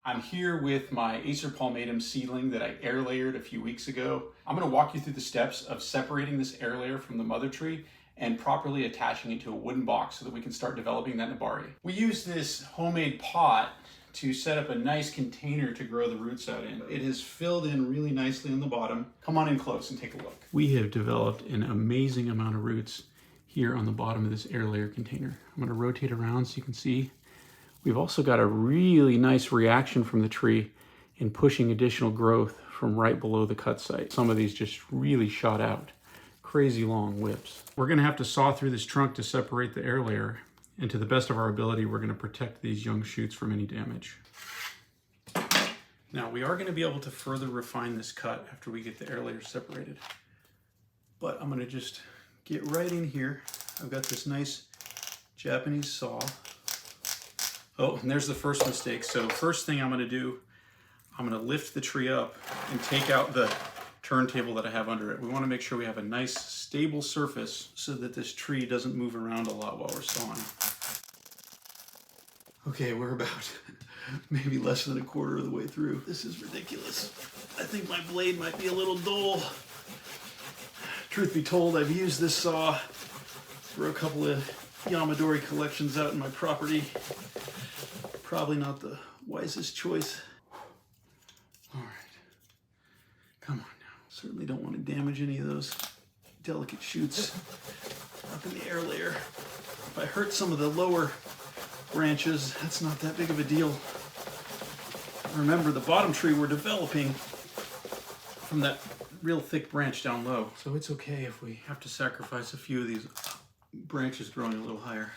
I'm here with my Acer Palmatum seedling that I air layered a few weeks ago. I'm going to walk you through the steps of separating this air layer from the mother tree and properly attaching it to a wooden box so that we can start developing that nebari. We use this homemade pot to set up a nice container to grow the roots out in. It is filled in really nicely on the bottom. Come on in close and take a look. We have developed an amazing amount of roots here on the bottom of this air layer container. I'm going to rotate around so you can see. We've also got a really nice reaction from the tree in pushing additional growth from right below the cut site. Some of these just really shot out. Crazy long whips. We're going to have to saw through this trunk to separate the air layer, and to the best of our ability, we're going to protect these young shoots from any damage. Now, we are going to be able to further refine this cut after we get the air layer separated. But I'm going to just get right in here. I've got this nice Japanese saw. Oh, and there's the first mistake. So first thing I'm going to do, I'm going to lift the tree up and take out the turntable that I have under it. We want to make sure we have a nice stable surface so that this tree doesn't move around a lot while we're sawing. Okay, we're about maybe less than a quarter of the way through. This is ridiculous. I think my blade might be a little dull. Truth be told, I've used this saw for a couple of Yamadori collections out in my property. Probably not the wisest choice. All right, come on now. Certainly don't want to damage any of those delicate shoots up in the air layer. If I hurt some of the lower branches, that's not that big of a deal. Remember, the bottom tree we're developing from that real thick branch down low. So it's okay if we have to sacrifice a few of these branches growing a little higher.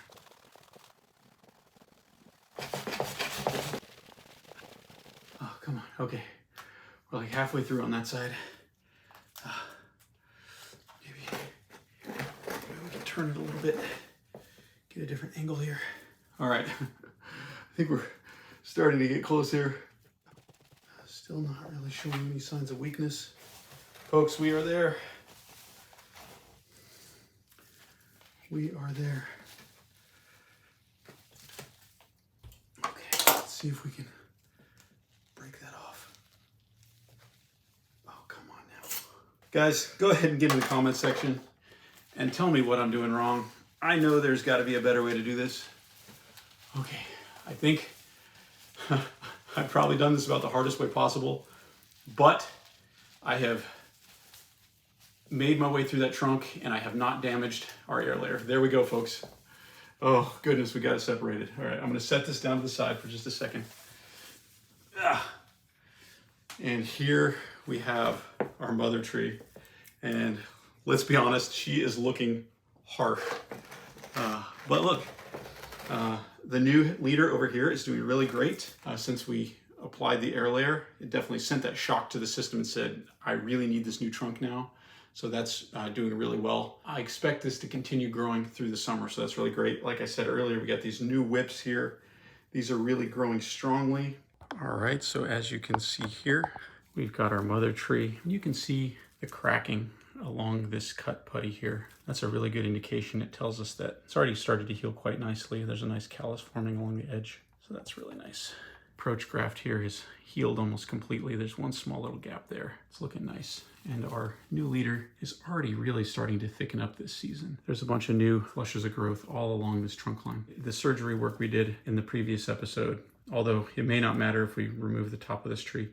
Oh, come on. Okay. We're like halfway through on that side. Maybe we can turn it a little bit, get a different angle here. All right. I think we're starting to get close here. Still not really showing any signs of weakness. Folks, we are there. We are there. Okay, let's see if we can break that off. Oh, come on now. Guys, go ahead and get in the comment section and tell me what I'm doing wrong. I know there's got to be a better way to do this. Okay, I think I've probably done this about the hardest way possible, but I have made my way through that trunk and I have not damaged our air layer. There we go, folks. Oh, goodness, we got it separated. All right, I'm gonna set this down to the side for just a second. And here we have our mother tree. And let's be honest, she is looking harsh. But look, the new leader over here is doing really great. Since we applied the air layer, it definitely sent that shock to the system and said, I really need this new trunk now. So that's doing really well. I expect this to continue growing through the summer, so that's really great. Like I said earlier, we got these new whips here. These are really growing strongly. All right, so as you can see here, we've got our mother tree. You can see the cracking along this cut putty here. That's a really good indication. It tells us that it's already started to heal quite nicely. There's a nice callus forming along the edge, so that's really nice. Approach graft here is healed almost completely. There's one small little gap there. It's looking nice. And our new leader is already really starting to thicken up this season. There's a bunch of new flushes of growth all along this trunk line. The surgery work we did in the previous episode, although it may not matter if we remove the top of this tree,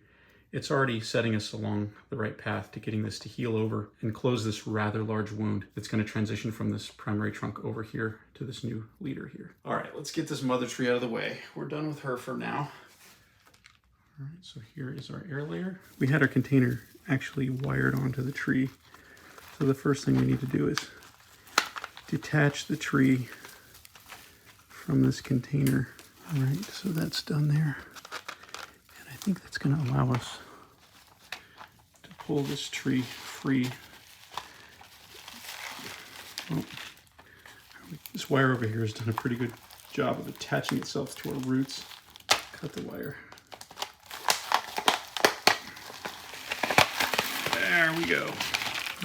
it's already setting us along the right path to getting this to heal over and close this rather large wound that's going to transition from this primary trunk over here to this new leader here. All right, let's get this mother tree out of the way. We're done with her for now. All right, so here is our air layer. We had our container actually wired onto the tree. So the first thing we need to do is detach the tree from this container. All right, so that's done there. And I think that's gonna allow us to pull this tree free. Oh, this wire over here has done a pretty good job of attaching itself to our roots. Cut the wire. There we go.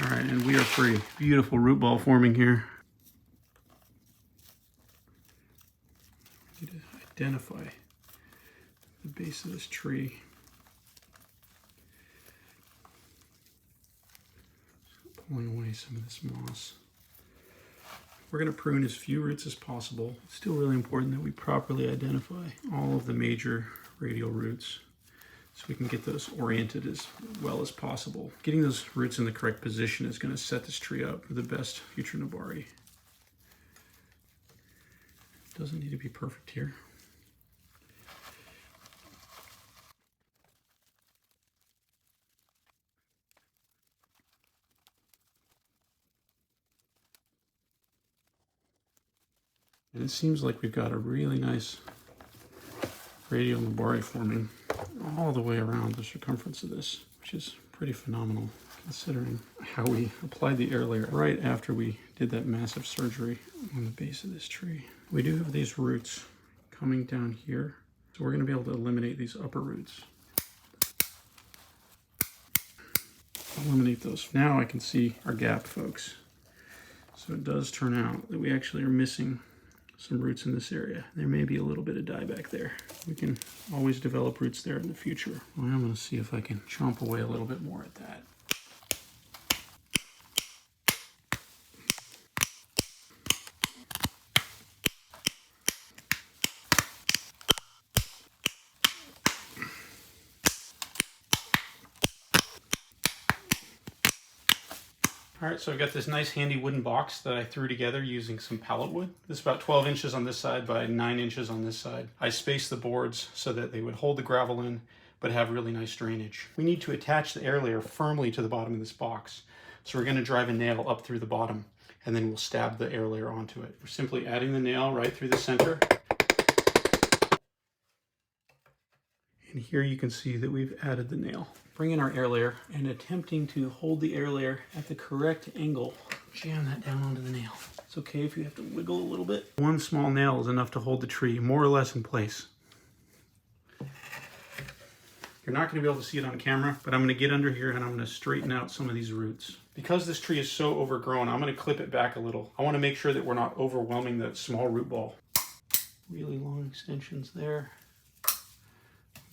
All right, and we are free. Beautiful root ball forming here. Need to identify the the base of this tree. Pulling away some of this moss. We're going to prune as few roots as possible. It's still really important that we properly identify all of the major radial roots so we can get those oriented as well as possible. Getting those roots in the correct position is going to set this tree up for the best future nebari. Doesn't need to be perfect here. And it seems like we've got a really nice radial nebari forming all the way around the circumference of this, which is pretty phenomenal considering how we applied the air layer right after we did that massive surgery on the base of this tree. We do have these roots coming down here, so we're going to be able to eliminate these upper roots. Eliminate those. Now I can see our gap, folks. So it does turn out that we actually are missing some roots in this area. There may be a little bit of dieback there. We can always develop roots there in the future. Well, I'm going to see if I can chomp away a little bit more at that. All right, so I've got this nice handy wooden box that I threw together using some pallet wood. This is about 12 inches on this side by 9 inches on this side. I spaced the boards so that they would hold the gravel in, but have really nice drainage. We need to attach the air layer firmly to the bottom of this box. So we're gonna drive a nail up through the bottom, and then we'll stab the air layer onto it. We're simply adding the nail right through the center. And here you can see that we've added the nail. Bring in our air layer and attempting to hold the air layer at the correct angle, jam that down onto the nail. It's okay if you have to wiggle a little bit. One small nail is enough to hold the tree more or less in place. You're not going to be able to see it on camera, but I'm going to get under here and I'm going to straighten out some of these roots. Because this tree is so overgrown, I'm going to clip it back a little. I want to make sure that we're not overwhelming the small root ball. Really long extensions there.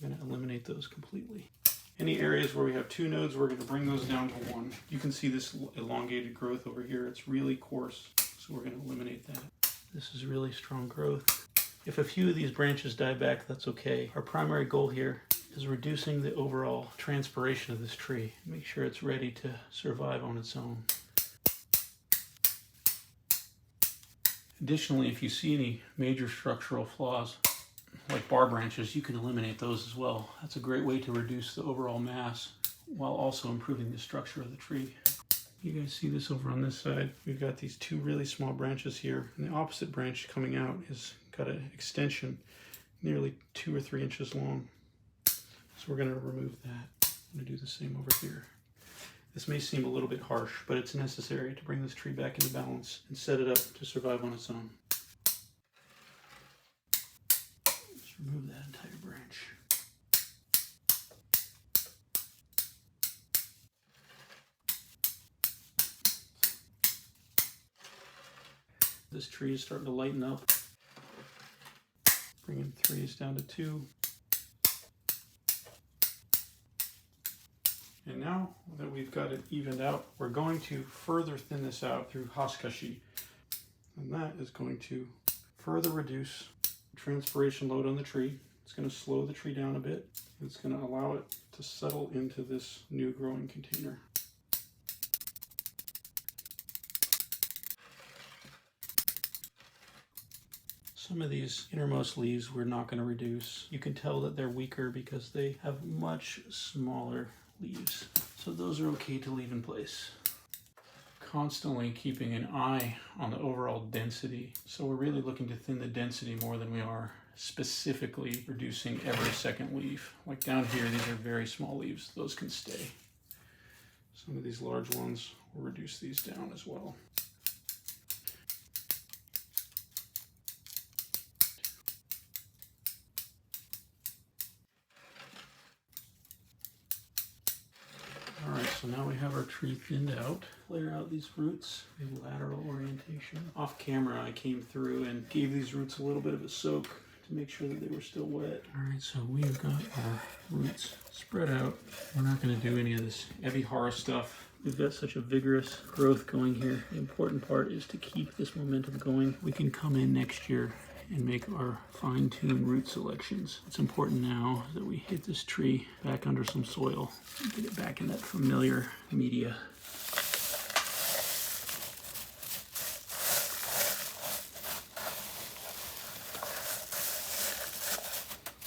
I'm going to eliminate those completely. Any areas where we have 2 nodes, we're going to bring those down to 1. You can see this elongated growth over here. It's really coarse, so we're going to eliminate that. This is really strong growth. If a few of these branches die back, that's okay. Our primary goal here is reducing the overall transpiration of this tree. Make sure it's ready to survive on its own. Additionally, if you see any major structural flaws, like bar branches, you can eliminate those as well. That's a great way to reduce the overall mass while also improving the structure of the tree. You guys see this over on this side? We've got these 2 really small branches here, and the opposite branch coming out has got an extension nearly 2 or 3 inches long. So we're going to remove that. I'm going to do the same over here. This may seem a little bit harsh, but it's necessary to bring this tree back into balance and set it up to survive on its own. Remove that entire branch. This tree is starting to lighten up. Bringing 3s down to 2. And now that we've got it evened out, we're going to further thin this out through Hasukashi. And that is going to further reduce transpiration load on the tree. It's going to slow the tree down a bit. It's going to allow it to settle into this new growing container. Some of these innermost leaves we're not going to reduce. You can tell that they're weaker because they have much smaller leaves. So those are okay to leave in place. Constantly keeping an eye on the overall density. So we're really looking to thin the density more than we are specifically reducing every second leaf. Like down here, these are very small leaves. Those can stay. Some of these large ones, we'll reduce these down as well. So now we have our tree thinned out. Layer out these roots in lateral orientation. Off camera, I came through and gave these roots a little bit of a soak to make sure that they were still wet. All right, so we've got our roots spread out. We're not going to do any of this heavy horror stuff. We've got such a vigorous growth going here. The important part is to keep this momentum going. We can come in next year and make our fine-tuned root selections. It's important now that we hit this tree back under some soil and get it back in that familiar media.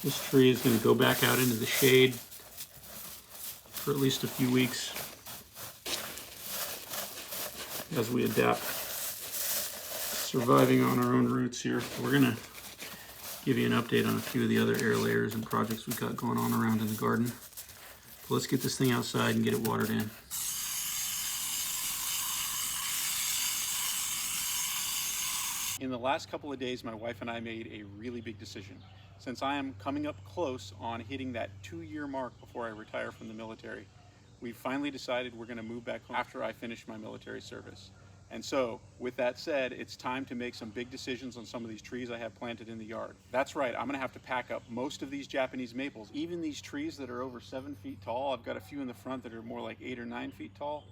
This tree is going to go back out into the shade for at least a few weeks as we adapt surviving on our own roots here. We're going to give you an update on a few of the other air layers and projects we've got going on around in the garden. But let's get this thing outside and get it watered in. In the last couple of days, my wife and I made a really big decision. Since I am coming up close on hitting that 2-year mark before I retire from the military, we finally decided we're going to move back home after I finish my military service. And so, with that said, it's time to make some big decisions on some of these trees I have planted in the yard. That's right, I'm going to have to pack up most of these Japanese maples. Even these trees that are over 7 feet tall, I've got a few in the front that are more like 8 or 9 feet tall.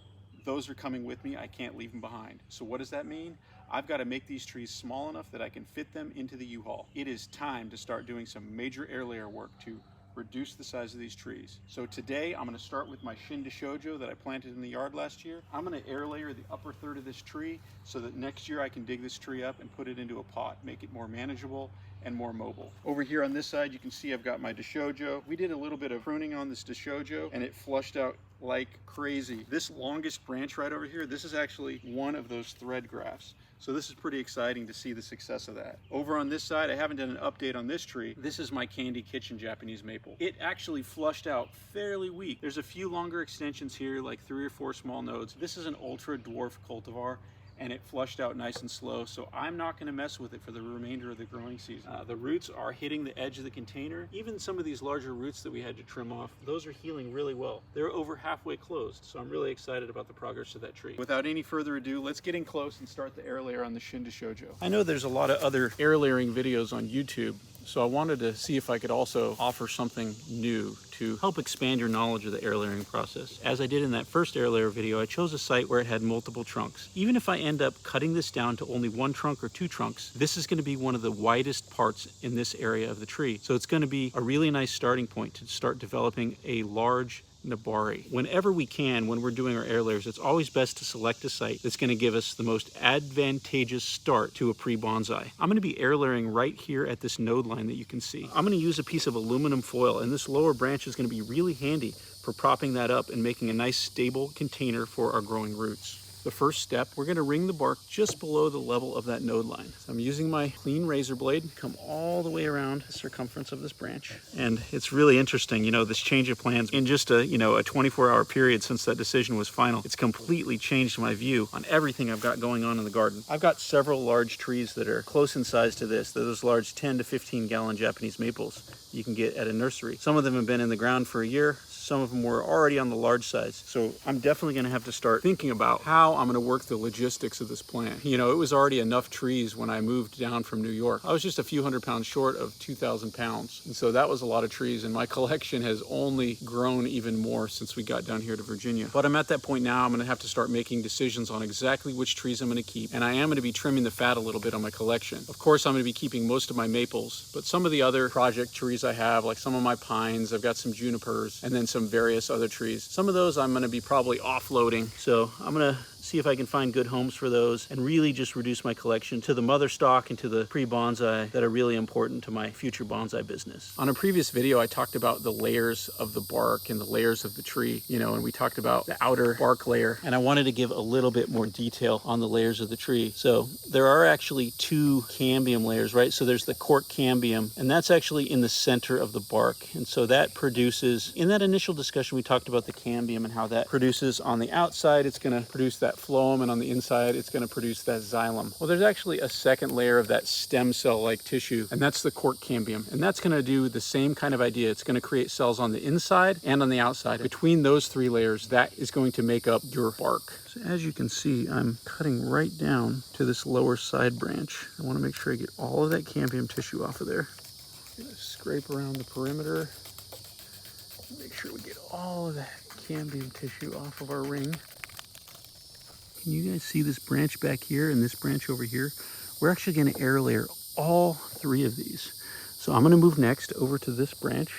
Those are coming with me. I can't leave them behind. So what does that mean? I've got to make these trees small enough that I can fit them into the U-Haul. It is time to start doing some major air layer work to reduce the size of these trees. So today I'm going to start with my Shin Deshojo that I planted in the yard last year. I'm going to air layer the upper third of this tree so that next year I can dig this tree up and put it into a pot, make it more manageable and more mobile. Over here on this side you can see I've got my Deshojo. We did a little bit of pruning on this Deshojo and it flushed out like crazy. This longest branch right over here, this is actually one of those thread grafts. So this is pretty exciting to see the success of that. Over on this side, I haven't done an update on this tree. This is my Kandy kitchen Japanese maple. It actually flushed out fairly weak. There's a few longer extensions here, like 3 or 4 small nodes. This is an ultra dwarf cultivar, and it flushed out nice and slow, so I'm not going to mess with it for the remainder of the growing season. The roots are hitting the edge of the container. Even some of these larger roots that we had to trim off, those are healing really well. They're over halfway closed, so I'm really excited about the progress of that tree. Without any further ado, let's get in close and start the air layer on the Shin Deshojo. I know there's a lot of other air layering videos on YouTube, so I wanted to see if I could also offer something new to help expand your knowledge of the air layering process. As I did in that first air layer video, I chose a site where it had multiple trunks. Even if I end up cutting this down to only 1 trunk or 2 trunks, this is going to be one of the widest parts in this area of the tree. So it's going to be a really nice starting point to start developing a large nebari. Whenever we can, when we're doing our air layers, it's always best to select a site that's going to give us the most advantageous start to a pre-bonsai. I'm going to be air layering right here at this node line that you can see. I'm going to use a piece of aluminum foil, and this lower branch is going to be really handy for propping that up and making a nice stable container for our growing roots. The first step, we're going to wring the bark just below the level of that node line. So I'm using my clean razor blade, come all the way around the circumference of this branch. And it's really interesting, you know, this change of plans in just a 24-hour period since that decision was final. It's completely changed my view on everything I've got going on in the garden. I've got several large trees that are close in size to this. They're those large 10 to 15 gallon Japanese maples you can get at a nursery. Some of them have been in the ground for a year. Some of them were already on the large size. So I'm definitely going to have to start thinking about how I'm going to work the logistics of this plant. You know, it was already enough trees when I moved down from New York. I was just a few hundred pounds short of 2,000 pounds. And so that was a lot of trees, and my collection has only grown even more since we got down here to Virginia. But I'm at that point now. I'm going to have to start making decisions on exactly which trees I'm going to keep. And I am going to be trimming the fat a little bit on my collection. Of course, I'm going to be keeping most of my maples, but some of the other project trees I have, like some of my pines, I've got some junipers, and then some various other trees. Some of those I'm going to be probably offloading. So I'm going to see if I can find good homes for those and really just reduce my collection to the mother stock and to the pre-bonsai that are really important to my future bonsai business. On a previous video, I talked about the layers of the bark and the layers of the tree, you know, and we talked about the outer bark layer, and I wanted to give a little bit more detail on the layers of the tree. So there are actually 2 cambium layers, right? So there's the cork cambium, and that's actually in the center of the bark. And so that produces, in that initial discussion, we talked about the cambium and how that produces on the outside, it's going to produce that phloem, and on the inside it's going to produce that xylem. Well, there's actually a second layer of that stem cell like tissue, and that's the cork cambium, and that's going to do the same kind of idea. It's going to create cells on the inside and on the outside. Between those 3 layers, that is going to make up your bark. So as you can see, I'm cutting right down to this lower side branch. I want to make sure I get all of that cambium tissue off of there. Gonna scrape around the perimeter. Make sure we get all of that cambium tissue off of our ring. Can you guys see this branch back here and this branch over here? We're actually gonna air layer all three of these. So I'm gonna move next over to this branch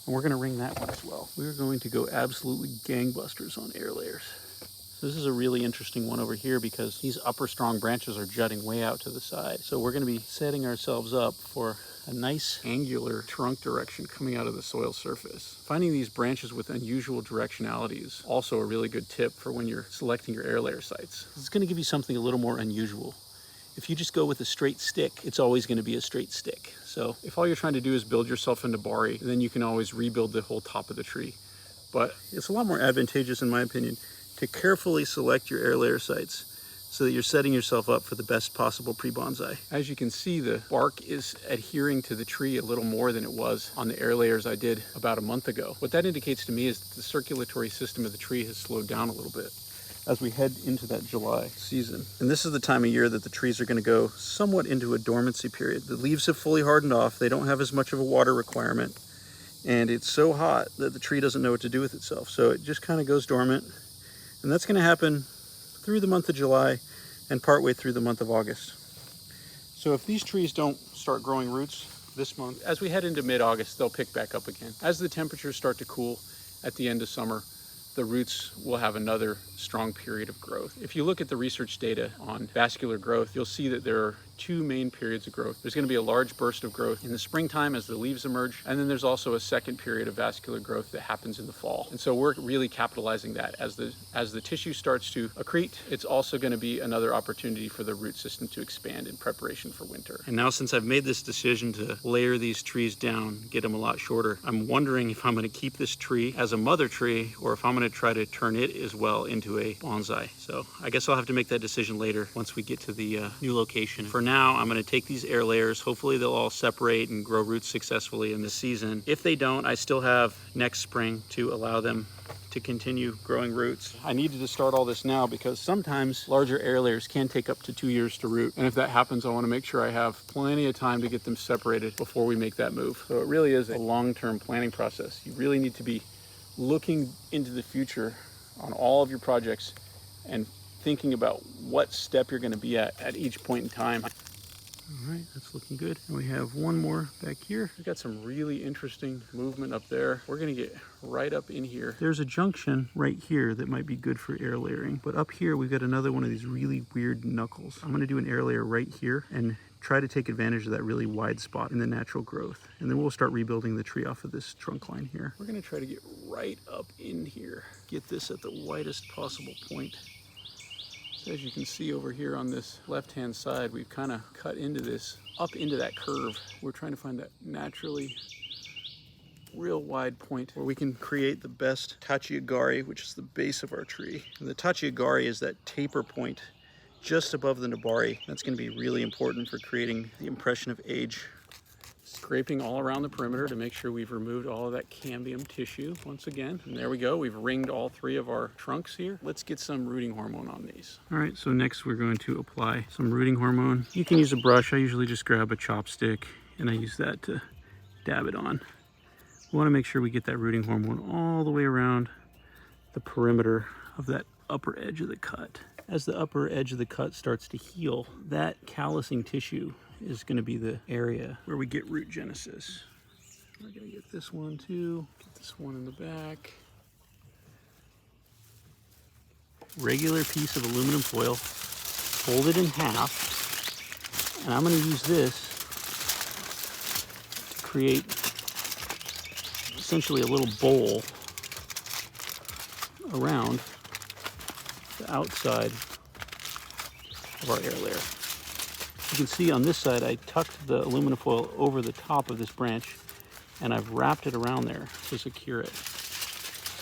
and we're gonna ring that one as well. We're going to go absolutely gangbusters on air layers. So this is a really interesting one over here because these upper strong branches are jutting way out to the side. So we're gonna be setting ourselves up for a nice angular trunk direction coming out of the soil surface. Finding these branches with unusual directionality is also a really good tip for when you're selecting your air layer sites. It's gonna give you something a little more unusual. If you just go with a straight stick, it's always gonna be a straight stick. So if all you're trying to do is build yourself a nebari, then you can always rebuild the whole top of the tree. But it's a lot more advantageous, in my opinion, to carefully select your air layer sites so that you're setting yourself up for the best possible pre-bonsai. As you can see, the bark is adhering to the tree a little more than it was on the air layers I did about a month ago. What that indicates to me is that the circulatory system of the tree has slowed down a little bit as we head into that July season. And this is the time of year that the trees are gonna go somewhat into a dormancy period. The leaves have fully hardened off, they don't have as much of a water requirement, and it's so hot that the tree doesn't know what to do with itself. So it just kind of goes dormant. And that's gonna happen through the month of July and partway through the month of August. So if these trees don't start growing roots this month, as we head into mid-August, they'll pick back up again. As the temperatures start to cool at the end of summer, the roots will have another strong period of growth. If you look at the research data on vascular growth, you'll see that there are two main periods of growth. There's going to be a large burst of growth in the springtime as the leaves emerge, and then there's also a second period of vascular growth that happens in the fall. And so we're really capitalizing that. As the tissue starts to accrete, it's also going to be another opportunity for the root system to expand in preparation for winter. And now, since I've made this decision to layer these trees down, get them a lot shorter, I'm wondering if I'm going to keep this tree as a mother tree or if I'm going to try to turn it as well into a bonsai. So I guess I'll have to make that decision later once we get to the new location. For now, I'm going to take these air layers. Hopefully they'll all separate and grow roots successfully in this season. If they don't, I still have next spring to allow them to continue growing roots. I needed to start all this now because sometimes larger air layers can take up to 2 years to root. And if that happens, I want to make sure I have plenty of time to get them separated before we make that move. So it really is a long-term planning process. You really need to be looking into the future on all of your projects and thinking about what step you're going to be at each point in time. All right, that's looking good. And we have one more back here. We've got some really interesting movement up there. We're gonna get right up in here. There's a junction right here that might be good for air layering, but up here we've got another one of these really weird knuckles. I'm gonna do an air layer right here and try to take advantage of that really wide spot in the natural growth. And then we'll start rebuilding the tree off of this trunk line here. We're gonna try to get right up in here. Get this at the widest possible point. As you can see over here on this left-hand side, we've kind of cut into this, up into that curve. We're trying to find that naturally real wide point where we can create the best Tachiigari, which is the base of our tree. And the Tachiigari is that taper point just above the nebari. That's going to be really important for creating the impression of age. Scraping all around the perimeter to make sure we've removed all of that cambium tissue once again. And there we go, we've ringed all three of our trunks here. Let's get some rooting hormone on these. All right, so next we're going to apply some rooting hormone. You can use a brush. I usually just grab a chopstick and I use that to dab it on. We want to make sure we get that rooting hormone all the way around the perimeter of that upper edge of the cut. As the upper edge of the cut starts to heal, that callousing tissue is going to be the area where we get root genesis. We're going to get this one too, get this one in the back. Regular piece of aluminum foil, fold it in half, and I'm going to use this to create essentially a little bowl around the outside of our air layer. You can see on this side, I tucked the aluminum foil over the top of this branch and I've wrapped it around there to secure it.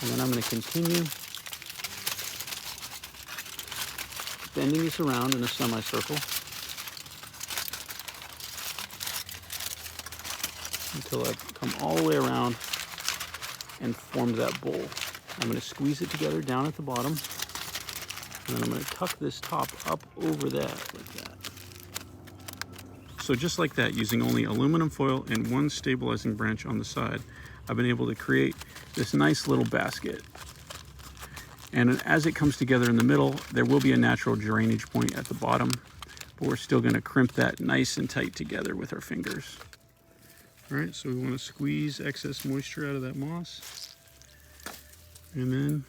And then I'm going to continue bending this around in a semicircle until I've come all the way around and formed that bowl. I'm going to squeeze it together down at the bottom, and then I'm going to tuck this top up over that like that. So just like that, using only aluminum foil and one stabilizing branch on the side, I've been able to create this nice little basket. And as it comes together in the middle, there will be a natural drainage point at the bottom, but we're still going to crimp that nice and tight together with our fingers. All right, so we want to squeeze excess moisture out of that moss, and then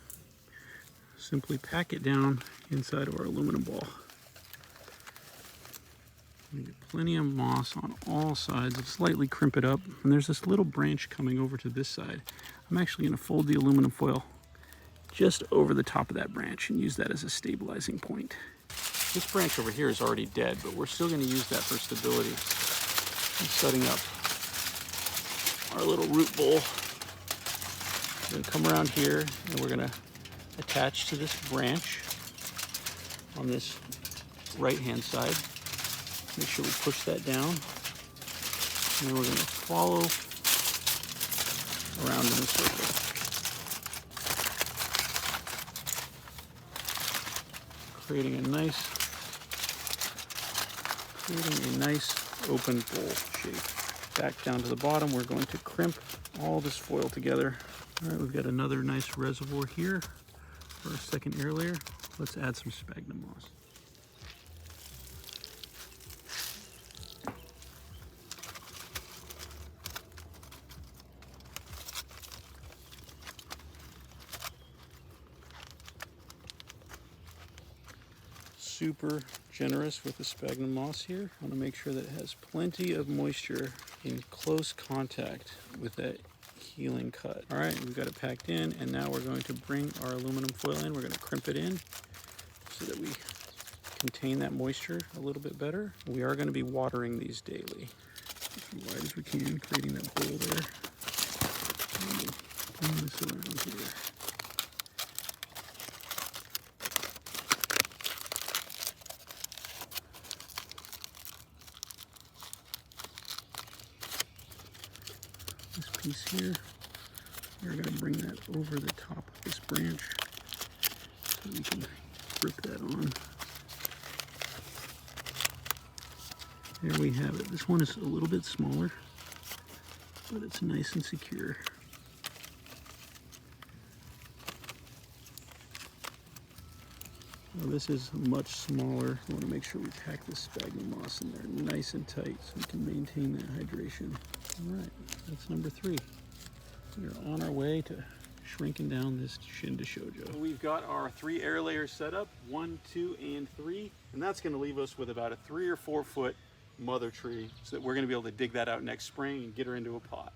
simply pack it down inside of our aluminum ball. You get plenty of moss on all sides. Slightly crimp it up, and there's this little branch coming over to this side. I'm actually going to fold the aluminum foil just over the top of that branch and use that as a stabilizing point. This branch over here is already dead, but we're still going to use that for stability. I'm setting up our little root bowl. We're going to come around here and we're going to attach to this branch on this right hand side. Make sure we push that down, and then we're going to follow around in a circle. Creating a nice open bowl shape. Back down to the bottom, we're going to crimp all this foil together. All right, we've got another nice reservoir here for our second air layer. Let's add some sphagnum moss. Super generous with the sphagnum moss here. I want to make sure that it has plenty of moisture in close contact with that healing cut. All right, we've got it packed in, and now we're going to bring our aluminum foil in. We're going to crimp it in so that we contain that moisture a little bit better. We are going to be watering these daily. As wide as we can, creating that bowl there. And we'll bring this around here. This piece here, we're going to bring that over the top of this branch so we can grip that on. There we have it. This one is a little bit smaller, but it's nice and secure. Now this is much smaller. I want to make sure we pack the sphagnum moss in there nice and tight so we can maintain that hydration. All right, that's number 3. We're on our way to shrinking down this Shin Deshojo. So we've got our 3 air layers set up, 1, 2, and 3, and that's going to leave us with about a 3 or 4 foot mother tree, so that we're going to be able to dig that out next spring and get her into a pot.